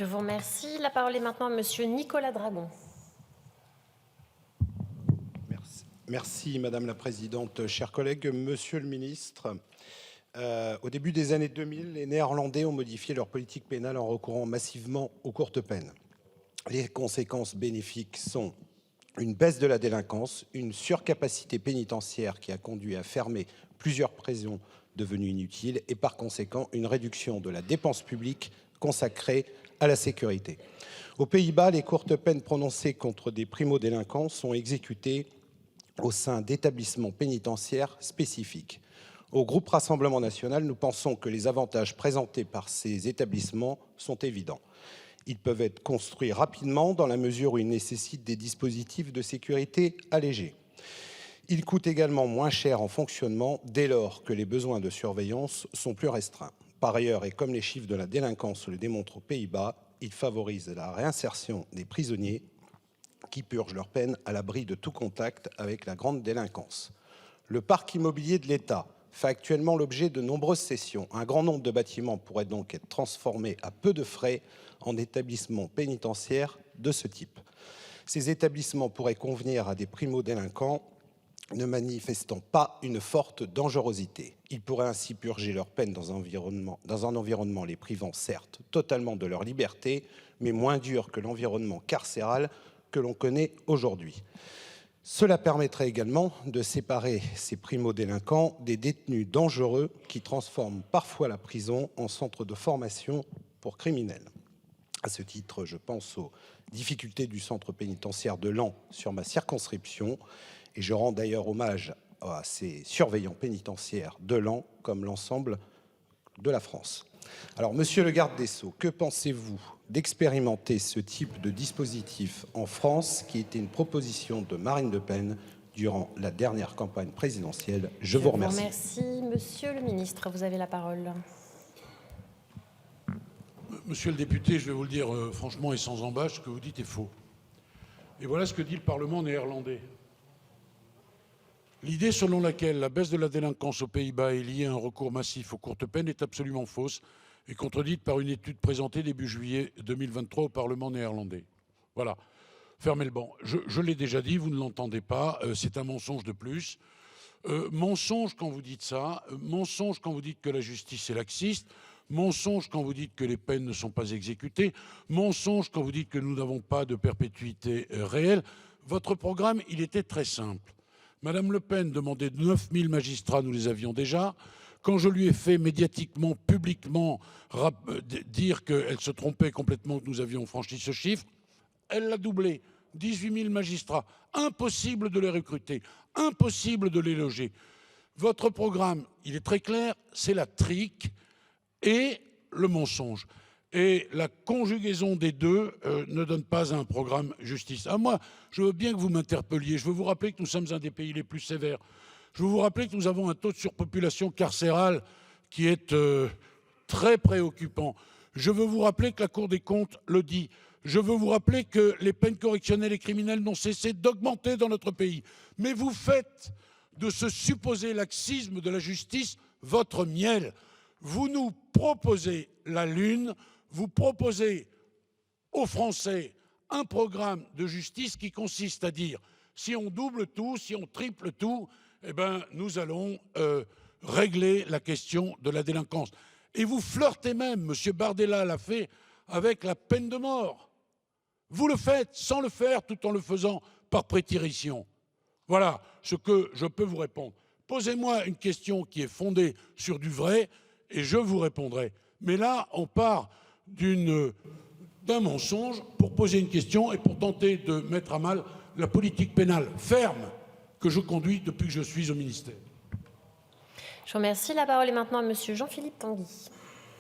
Je vous remercie. La parole est maintenant à Monsieur Nicolas Dragon. Merci Madame la Présidente. Chers collègues, Monsieur le Ministre, au début des années 2000, les Néerlandais ont modifié leur politique pénale en recourant massivement aux courtes peines. Les conséquences bénéfiques sont une baisse de la délinquance, une surcapacité pénitentiaire qui a conduit à fermer plusieurs prisons devenues inutiles et par conséquent une réduction de la dépense publique consacrée à la sécurité. Aux Pays-Bas, les courtes peines prononcées contre des primo-délinquants sont exécutées au sein d'établissements pénitentiaires spécifiques. Au groupe Rassemblement national, nous pensons que les avantages présentés par ces établissements sont évidents. Ils peuvent être construits rapidement dans la mesure où ils nécessitent des dispositifs de sécurité allégés. Ils coûtent également moins cher en fonctionnement dès lors que les besoins de surveillance sont plus restreints. Par ailleurs, et comme les chiffres de la délinquance le démontrent aux Pays-Bas, ils favorisent la réinsertion des prisonniers qui purgent leur peine à l'abri de tout contact avec la grande délinquance. Le parc immobilier de l'État fait actuellement l'objet de nombreuses cessions. Un grand nombre de bâtiments pourraient donc être transformés à peu de frais en établissements pénitentiaires de ce type. Ces établissements pourraient convenir à des primo-délinquants ne manifestant pas une forte dangerosité. Ils pourraient ainsi purger leur peine dans un environnement les privant certes totalement de leur liberté, mais moins dur que l'environnement carcéral que l'on connaît aujourd'hui. Cela permettrait également de séparer ces primo-délinquants des détenus dangereux qui transforment parfois la prison en centre de formation pour criminels. À ce titre, je pense aux difficultés du centre pénitentiaire de Laon sur ma circonscription et je rends d'ailleurs hommage à ces surveillants pénitentiaires de Laon comme l'ensemble de la France. Alors, Monsieur le garde des Sceaux, que pensez-vous d'expérimenter ce type de dispositif en France qui était une proposition de Marine Le Pen durant la dernière campagne présidentielle? Je vous remercie. Merci. Monsieur le ministre, vous avez la parole. Monsieur le député, je vais vous le dire franchement et sans embâche, ce que vous dites est faux. Et voilà ce que dit le Parlement néerlandais. L'idée selon laquelle la baisse de la délinquance aux Pays-Bas est liée à un recours massif aux courtes peines est absolument fausse et contredite par une étude présentée début juillet 2023 au Parlement néerlandais. Voilà, fermez le banc. Je l'ai déjà dit, vous ne l'entendez pas, c'est un mensonge de plus. Mensonge quand vous dites ça, mensonge quand vous dites que la justice est laxiste, mensonge quand vous dites que les peines ne sont pas exécutées, mensonge quand vous dites que nous n'avons pas de perpétuité réelle. Votre programme, il était très simple. Madame Le Pen demandait 9000 magistrats, nous les avions déjà. Quand je lui ai fait médiatiquement, publiquement dire qu'elle se trompait complètement, que nous avions franchi ce chiffre, elle l'a doublé. 18 000 magistrats. Impossible de les recruter, impossible de les loger. Votre programme, il est très clair, c'est la trique et le mensonge. Et la conjugaison des deux ne donne pas un programme justice. Moi, je veux bien que vous m'interpelliez. Je veux vous rappeler que nous sommes un des pays les plus sévères. Je veux vous rappeler que nous avons un taux de surpopulation carcérale qui est très préoccupant. Je veux vous rappeler que la Cour des comptes le dit. Je veux vous rappeler que les peines correctionnelles et criminelles n'ont cessé d'augmenter dans notre pays. Mais vous faites de ce supposé laxisme de la justice votre miel. Vous nous proposez la lune, vous proposez aux Français un programme de justice qui consiste à dire si on double tout, si on triple tout, eh ben, nous allons régler la question de la délinquance. Et vous flirtez même, M. Bardella l'a fait, avec la peine de mort. Vous le faites sans le faire, tout en le faisant par prétérition. Voilà ce que je peux vous répondre. Posez-moi une question qui est fondée sur du vrai et je vous répondrai. Mais là, on part d'un mensonge pour poser une question et pour tenter de mettre à mal la politique pénale ferme que je conduis depuis que je suis au ministère. Je vous remercie. La parole est maintenant à Monsieur Jean-Philippe Tanguy.